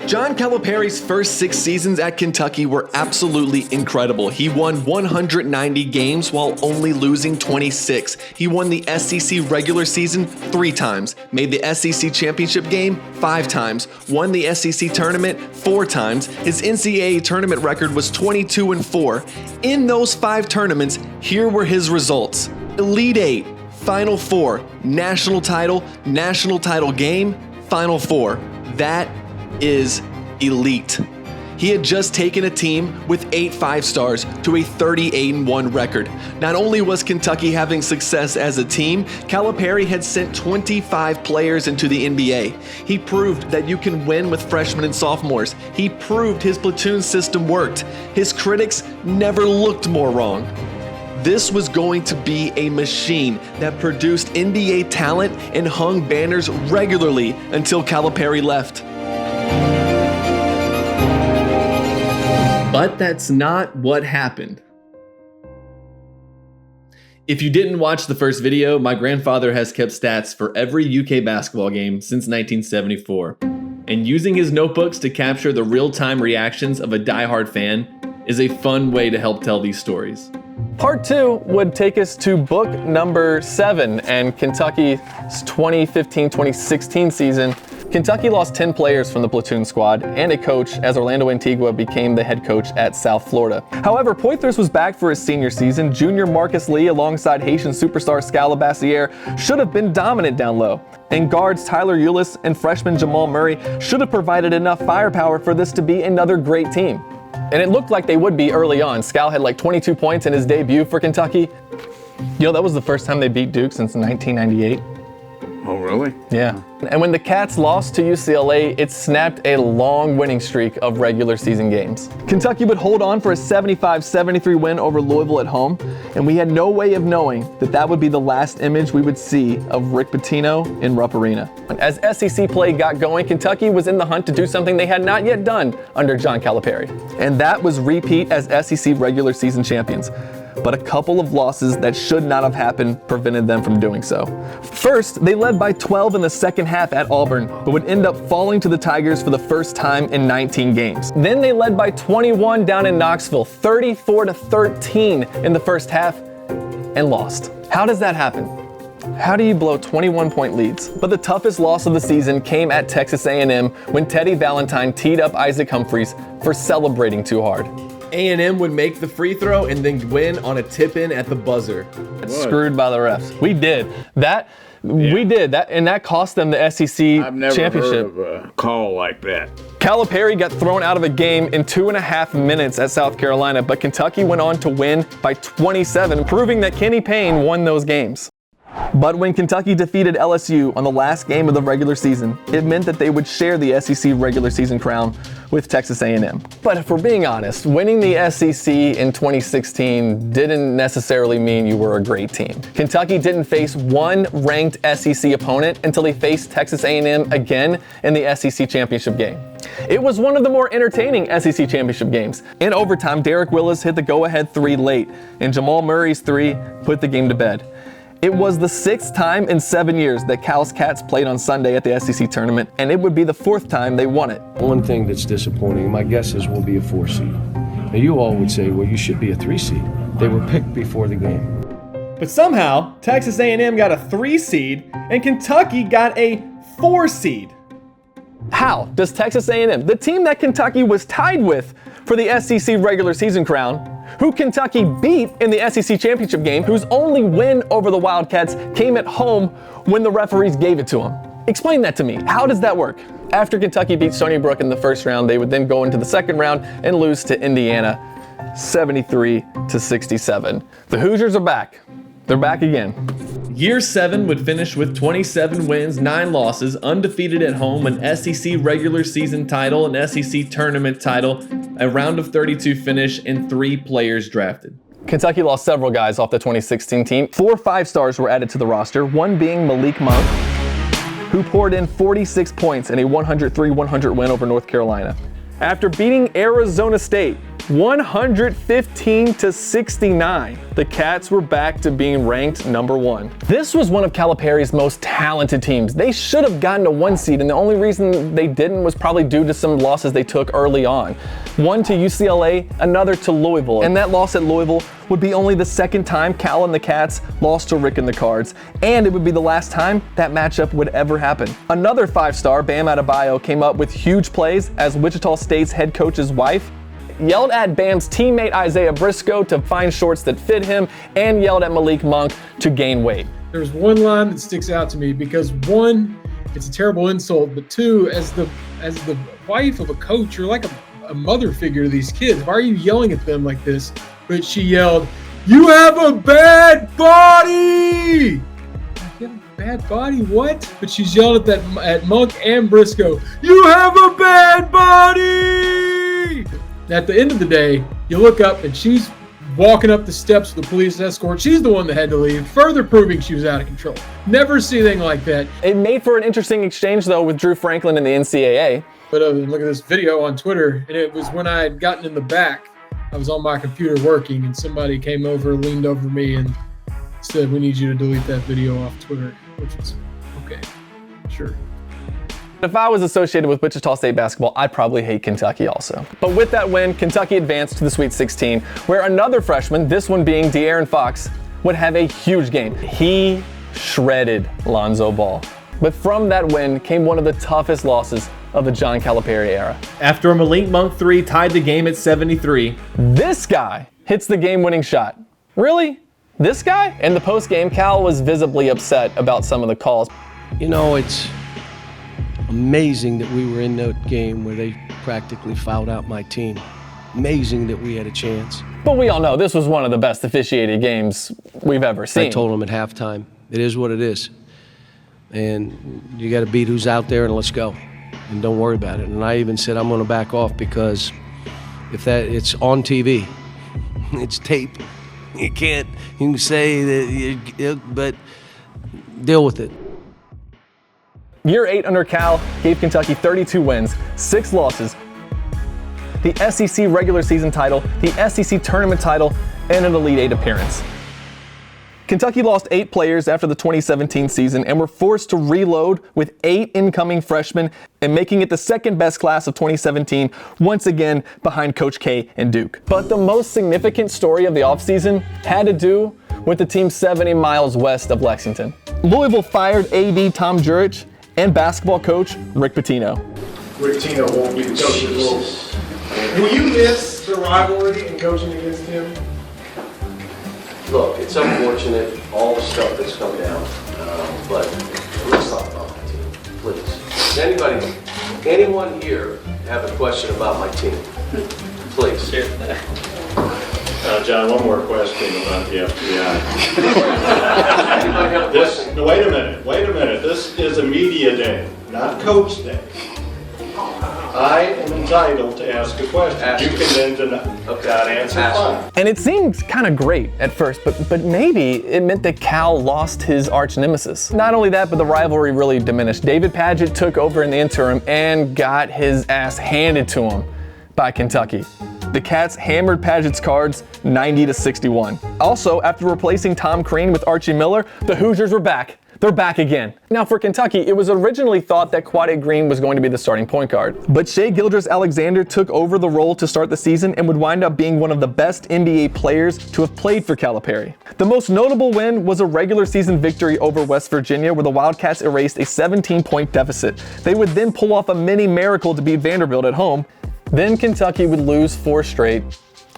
John Calipari's first 6 seasons at Kentucky were absolutely incredible. He won 190 games while only losing 26. He won the SEC regular season 3 times, made the SEC championship game 5 times, won the SEC tournament 4 times. His NCAA tournament record was 22-4. In those 5 tournaments, here were his results: Elite 8, Final 4, national title game, Final 4. That is elite. He had just taken a team with 8 5-stars to a 38-1 record. Not only was Kentucky having success as a team, Calipari had sent 25 players into the NBA. He proved that you can win with freshmen and sophomores. He proved his platoon system worked. His critics never looked more wrong. This was going to be a machine that produced NBA talent and hung banners regularly until Calipari left. But that's not what happened. If you didn't watch the first video, my grandfather has kept stats for every UK basketball game since 1974. And using his notebooks to capture the real-time reactions of a diehard fan is a fun way to help tell these stories. Part 2 would take us to book number 7 and Kentucky's 2015-2016 season. Kentucky lost 10 players from the platoon squad and a coach as Orlando Antigua became the head coach at South Florida. However, Poythress was back for his senior season. Junior Marcus Lee alongside Haitian superstar Skal Labissiere should have been dominant down low. And guards Tyler Ulis and freshman Jamal Murray should have provided enough firepower for this to be another great team. And it looked like they would be early on. Skal had like 22 points in his debut for Kentucky. You know, that was the first time they beat Duke since 1998. Oh, really? Yeah. And when the Cats lost to UCLA, it snapped a long winning streak of regular season games. Kentucky would hold on for a 75-73 win over Louisville at home, and we had no way of knowing that that would be the last image we would see of Rick Pitino in Rupp Arena. As SEC play got going, Kentucky was in the hunt to do something they had not yet done under John Calipari, and that was repeat as SEC regular season champions. But a couple of losses that should not have happened prevented them from doing so. First, they led by 12 in the second half at Auburn, but would end up falling to the Tigers for the first time in 19 games. Then they led by 21 down in Knoxville, 34-13 in the first half, and lost. How does that happen? How do you blow 21-point leads? But the toughest loss of the season came at Texas A&M when Teddy Valentine teed up Isaac Humphries for celebrating too hard. A&M would make the free throw and then win on a tip-in at the buzzer. Screwed by the refs. We did that. We did that, and that cost them the SEC I've never championship. heard of a call like that. Calipari got thrown out of a game in 2.5 minutes at South Carolina, but Kentucky went on to win by 27, proving that Kenny Payne won those games. But when Kentucky defeated LSU on the last game of the regular season, it meant that they would share the SEC regular season crown with Texas A&M. But if we're being honest, winning the SEC in 2016 didn't necessarily mean you were a great team. Kentucky didn't face one ranked SEC opponent until they faced Texas A&M again in the SEC championship game. It was one of the more entertaining SEC championship games. In overtime, Derek Willis hit the go-ahead 3 late, and Jamal Murray's 3 put the game to bed. It was the 6th time in 7 years that Cal's Cats played on Sunday at the SEC tournament, and it would be the 4th time they won it. One thing that's disappointing, my guess is we'll be a 4 seed. Now you all would say, well, you should be a 3 seed. They were picked before the game. But somehow, Texas A&M got a 3 seed and Kentucky got a 4 seed. How does Texas A&M, the team that Kentucky was tied with for the SEC regular season crown, who Kentucky beat in the SEC championship game, whose only win over the Wildcats came at home when the referees gave it to them? Explain that to me. How does that work? After Kentucky beat Stony Brook in the first round, they would then go into the second round and lose to Indiana 73-67. The Hoosiers are back. They're back again. Year 7 would finish with 27 wins, 9 losses, undefeated at home, an SEC regular season title, an SEC tournament title, a round of 32 finish, and 3 players drafted. Kentucky lost several guys off the 2016 team. 4 5-stars were added to the roster, one being Malik Monk, who poured in 46 points in a 103-100 win over North Carolina. After beating Arizona State 115-69. The Cats were back to being ranked number 1. This was one of Calipari's most talented teams. They should have gotten a 1 seed, and the only reason they didn't was probably due to some losses they took early on. One to UCLA, another to Louisville. And that loss at Louisville would be only the second time Cal and the Cats lost to Rick and the Cards, and it would be the last time that matchup would ever happen. Another 5-star, Bam Adebayo, came up with huge plays as Wichita State's head coach's wife yelled at Bam's teammate Isaiah Briscoe to find shorts that fit him, and yelled at Malik Monk to gain weight. There's one line that sticks out to me because one, it's a terrible insult, but two, as the wife of a coach, you're like a mother figure to these kids. Why are you yelling at them like this? But she yelled, "You have a bad body!" You have a bad body? What? But she's yelled at Monk and Briscoe, "You have a bad body!" At the end of the day, you look up and she's walking up the steps with the police escort. She's the one that had to leave, further proving she was out of control. Never see anything like that. It made for an interesting exchange, though, with Drew Franklin and the NCAA. But look at this video on Twitter, and it was when I had gotten in the back. I was on my computer working, and somebody came over, leaned over me, and said, "We need you to delete that video off Twitter," which was okay, sure. If I was associated with Wichita State basketball, I'd probably hate Kentucky also. But with that win, Kentucky advanced to the Sweet 16, where another freshman, this one being De'Aaron Fox, would have a huge game. He shredded Lonzo Ball. But from that win came one of the toughest losses of the John Calipari era. After a Malik Monk 3 tied the game at 73, this guy hits the game-winning shot. Really? This guy? In the post-game, Cal was visibly upset about some of the calls. You know, it's amazing that we were in that game where they practically fouled out my team. Amazing that we had a chance. But we all know this was one of the best officiated games we've ever seen. I told them at halftime, it is what it is. And you got to beat who's out there and let's go. And don't worry about it. And I even said I'm going to back off because if it's on TV, it's tape. You can say that, but deal with it. Year 8 under Cal gave Kentucky 32 wins, 6 losses, the SEC regular season title, the SEC tournament title, and an Elite 8 appearance. Kentucky lost 8 players after the 2017 season and were forced to reload with 8 incoming freshmen and making it the second best class of 2017, once again behind Coach K and Duke. But the most significant story of the offseason had to do with the team 70 miles west of Lexington. Louisville fired AD Tom Jurich and basketball coach Rick Pitino. Rick Pitino won't be the coach of Louisville. Will you miss the rivalry and coaching against him? Look, it's unfortunate, all the stuff that's come down, but let's talk about my team, please. Does anyone here have a question about my team? Please. John, one more question about the FBI. Anybody have a question? No, wait a minute. This is a media day, not coach day. I am entitled to ask a question. You can then deny. Okay. Not answer, fine. And it seemed kind of great at first, but maybe it meant that Cal lost his arch nemesis. Not only that, but the rivalry really diminished. David Padgett took over in the interim and got his ass handed to him by Kentucky. The Cats hammered Padgett's Cards 90-61. Also, after replacing Tom Crean with Archie Miller, the Hoosiers were back. They're back again. Now for Kentucky, it was originally thought that Quade Green was going to be the starting point guard. But Shai Gilgeous-Alexander took over the role to start the season and would wind up being one of the best NBA players to have played for Calipari. The most notable win was a regular season victory over West Virginia, where the Wildcats erased a 17-point deficit. They would then pull off a mini miracle to beat Vanderbilt at home. Then Kentucky would lose 4 straight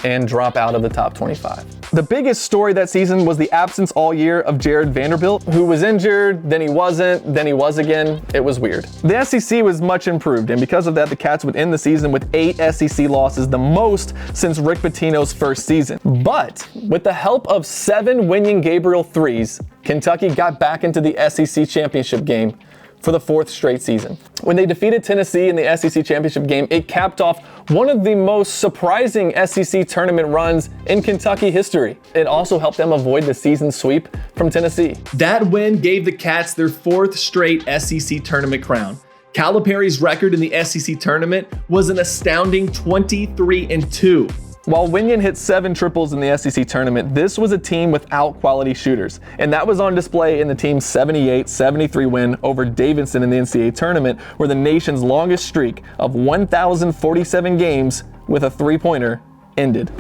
and drop out of the top 25. The biggest story that season was the absence all year of Jared Vanderbilt, who was injured, then he wasn't, then he was again. It was weird. The SEC was much improved, and because of that, the Cats would end the season with 8 SEC losses, the most since Rick Pitino's first season. But with the help of 7 Wenyen Gabriel threes, Kentucky got back into the SEC championship game for the 4th straight season. When they defeated Tennessee in the SEC championship game, it capped off one of the most surprising SEC tournament runs in Kentucky history. It also helped them avoid the season sweep from Tennessee. that win gave the Cats their 4th straight SEC tournament crown. Calipari's record in the SEC tournament was an astounding 23-2. While Winion hit 7 triples in the SEC tournament, this was a team without quality shooters, and that was on display in the team's 78-73 win over Davidson in the NCAA tournament, where the nation's longest streak of 1,047 games with a three-pointer ended.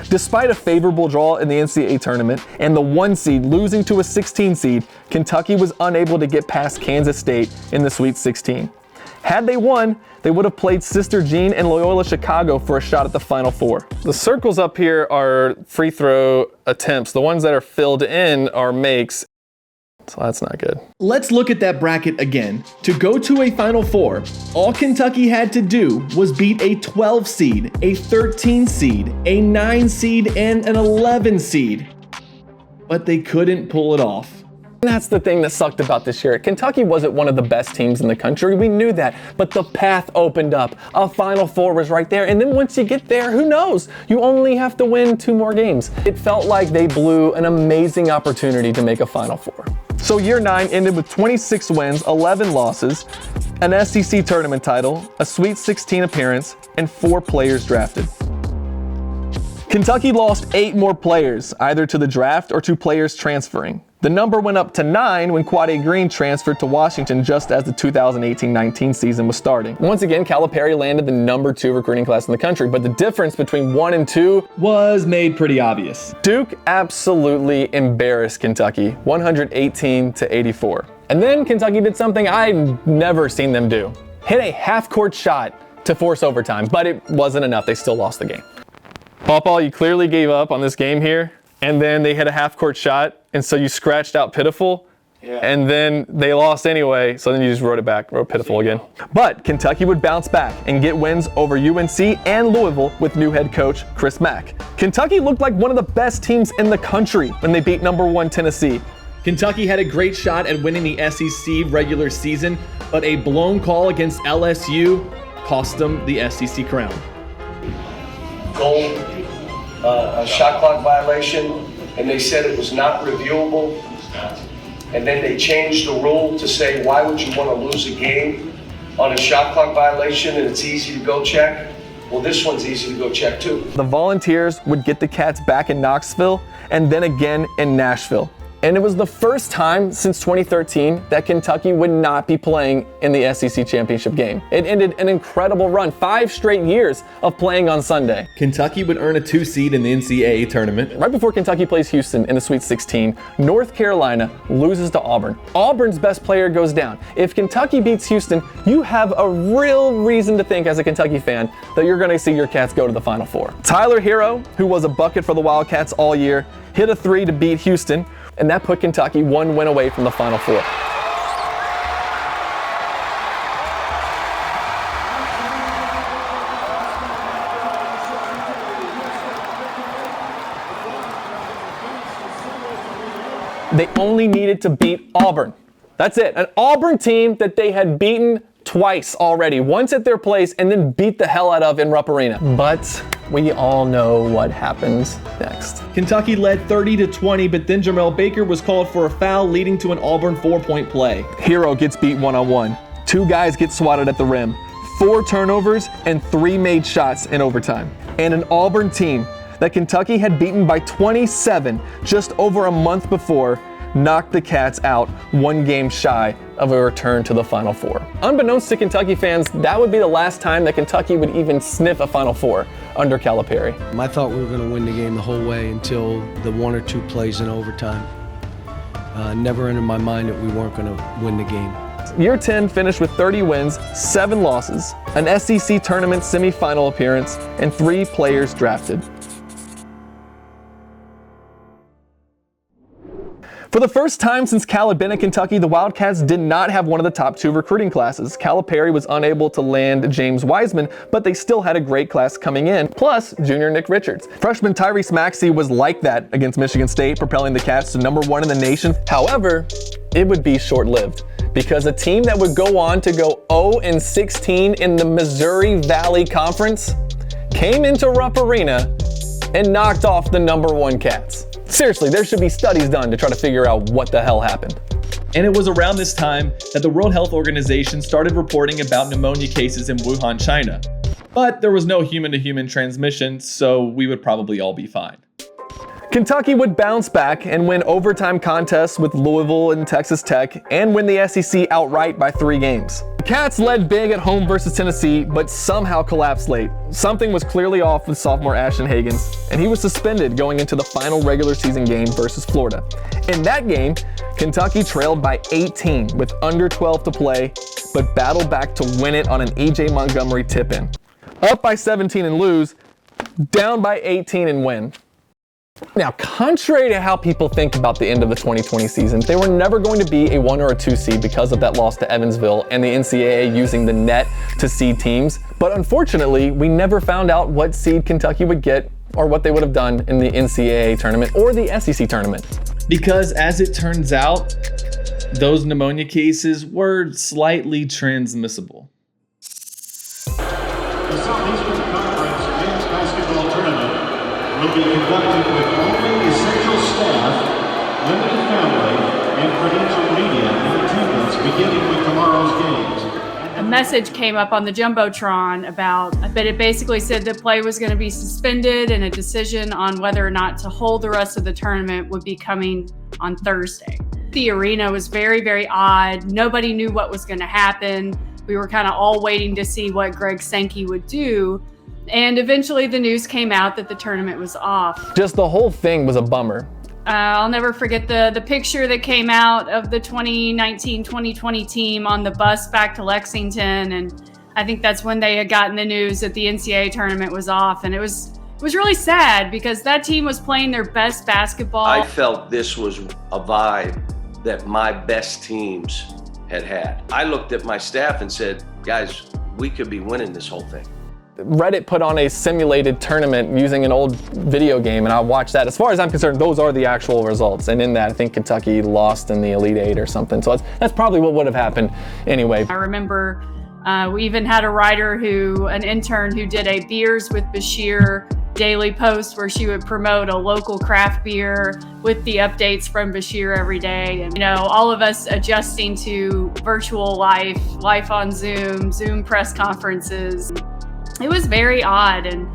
Despite a favorable draw in the NCAA tournament and the 1 seed losing to a 16 seed, Kentucky was unable to get past Kansas State in the Sweet 16. Had they won, they would have played Sister Jean and Loyola Chicago for a shot at the Final Four. The circles up here are free throw attempts. The ones that are filled in are makes. So that's not good. Let's look at that bracket again. To go to a Final Four, all Kentucky had to do was beat a 12 seed, a 13 seed, a 9 seed, and an 11 seed. But they couldn't pull it off. That's the thing that sucked about this year. Kentucky wasn't one of the best teams in the country. We knew that, but the path opened up. A Final Four was right there, and then once you get there, who knows? You only have to win 2 more games. It felt like they blew an amazing opportunity to make a Final Four. So year 9 ended with 26 wins, 11 losses, an SEC tournament title, a Sweet 16 appearance, and 4 players drafted. Kentucky lost 8 more players, either to the draft or to players transferring. The number went up to 9 when Quade Green transferred to Washington just as the 2018-19 season was starting. Once again, Calipari landed the number 2 recruiting class in the country, but the difference between 1 and 2 was made pretty obvious. Duke absolutely embarrassed Kentucky, 118-84. And then Kentucky did something I'd never seen them do. Hit a half-court shot to force overtime, but it wasn't enough. They still lost the game. Paul, you clearly gave up on this game here, and then they hit a half-court shot, and so you scratched out pitiful, and then they lost anyway, so then you just wrote pitiful again. But Kentucky would bounce back and get wins over UNC and Louisville with new head coach Chris Mack. Kentucky looked like one of the best teams in the country when they beat number 1 Tennessee. Kentucky had a great shot at winning the SEC regular season, but a blown call against LSU cost them the SEC crown. Goal, a shot clock violation, and they said it was not reviewable. And then they changed the rule to say, why would you want to lose a game on a shot clock violation and it's easy to go check? Well, this one's easy to go check too. The Volunteers would get the Cats back in Knoxville and then again in Nashville. And it was the first time since 2013 that Kentucky would not be playing in the SEC championship game. It ended an incredible run, 5 straight years of playing on Sunday. Kentucky would earn a 2 seed in the NCAA tournament. Right before Kentucky plays Houston in the Sweet 16, North Carolina loses to Auburn. Auburn's best player goes down. If Kentucky beats Houston, you have a real reason to think as a Kentucky fan that you're gonna see your Cats go to the Final Four. Tyler Hero, who was a bucket for the Wildcats all year, hit a 3 to beat Houston, and that put Kentucky 1 win away from the Final Four. They only needed to beat Auburn. That's it. An Auburn team that they had beaten twice already, once at their place and then beat the hell out of in Rupp Arena. But we all know what happens next. Kentucky led 30-20, but then Jamel Baker was called for a foul, leading to an Auburn 4-point play. Hero gets beat one-on-one. 2 guys get swatted at the rim. 4 turnovers and 3 made shots in overtime. And an Auburn team that Kentucky had beaten by 27 just over a month before knocked the Cats out 1 game shy of a return to the Final Four. Unbeknownst to Kentucky fans, that would be the last time that Kentucky would even sniff a Final Four under Calipari. I thought we were going to win the game the whole way until the 1 or 2 plays in overtime. Never entered my mind that we weren't going to win the game. Year 10 finished with 30 wins, 7 losses, an SEC tournament semifinal appearance, and 3 players drafted. For the first time since Cal had been in Kentucky, the Wildcats did not have one of the top 2 recruiting classes. Calipari was unable to land James Wiseman, but they still had a great class coming in, plus junior Nick Richards. Freshman Tyrese Maxey was like that against Michigan State, propelling the Cats to number 1 in the nation. However, it would be short-lived, because a team that would go on to go 0-16 in the Missouri Valley Conference came into Rupp Arena and knocked off the number 1 Cats. Seriously, there should be studies done to try to figure out what the hell happened. And it was around this time that the World Health Organization started reporting about pneumonia cases in Wuhan, China. But there was no human-to-human transmission, so we would probably all be fine. Kentucky would bounce back and win overtime contests with Louisville and Texas Tech, and win the SEC outright by 3 games. The Cats led big at home versus Tennessee, but somehow collapsed late. Something was clearly off with sophomore Ashton Hagans, and he was suspended going into the final regular season game versus Florida. In that game, Kentucky trailed by 18 with under 12 to play, but battled back to win it on an E.J. Montgomery tip-in. Up by 17 and lose, down by 18 and win. Now, contrary to how people think about the end of the 2020 season, they were never going to be a 1 or a 2 seed because of that loss to Evansville and the NCAA using the net to seed teams. But unfortunately, we never found out what seed Kentucky would get or what they would have done in the NCAA tournament or the SEC tournament. Because as it turns out, those pneumonia cases were slightly transmissible. The Southeastern Conference men's basketball tournament will be conducted with only essential staff, limited family, and credentialed media in attendance beginning with tomorrow's games. A message came up on the Jumbotron but it basically said that play was going to be suspended and a decision on whether or not to hold the rest of the tournament would be coming on Thursday. The arena was very, very odd. Nobody knew what was going to happen. We were kind of all waiting to see what Greg Sankey would do. And eventually the news came out that the tournament was off. Just the whole thing was a bummer. I'll never forget the picture that came out of the 2019-2020 team on the bus back to Lexington. And I think that's when they had gotten the news that the NCAA tournament was off. And it was really sad because that team was playing their best basketball. I felt this was a vibe that my best teams had. I looked at my staff and said, guys, we could be winning this whole thing. Reddit put on a simulated tournament using an old video game, and I watched that. As far as I'm concerned, those are the actual results. And in that, I think Kentucky lost in the Elite Eight or something. So that's probably what would have happened anyway. I remember we even had an intern who did a Beers with Bashir daily post where she would promote a local craft beer with the updates from Bashir every day. And, all of us adjusting to virtual life on Zoom press conferences. It was very odd. And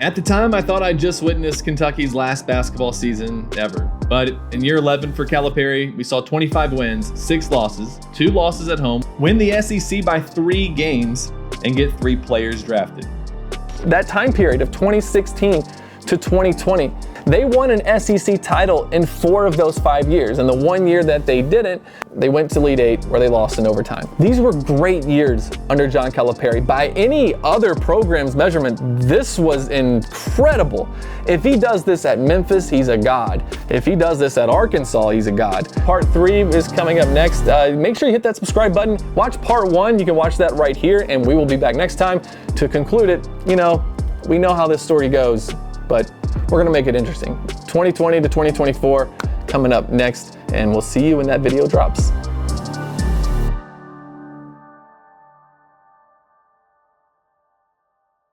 at the time, I thought I'd just witnessed Kentucky's last basketball season ever. But in year 11 for Calipari, we saw 25 wins, 6 losses, 2 losses at home, win the SEC by 3 games, and get 3 players drafted. That time period of 2016 to 2020, they won an SEC title in 4 of those 5 years. And the 1 year that they didn't, they went to Elite Eight where they lost in overtime. These were great years under John Calipari. By any other program's measurement, this was incredible. If he does this at Memphis, he's a god. If he does this at Arkansas, he's a god. Part 3 is coming up next. Make sure you hit that subscribe button. Watch part 1. You can watch that right here, and we will be back next time to conclude it. We know how this story goes, but we're gonna make it interesting. 2020 to 2024 coming up next, and we'll see you when that video drops.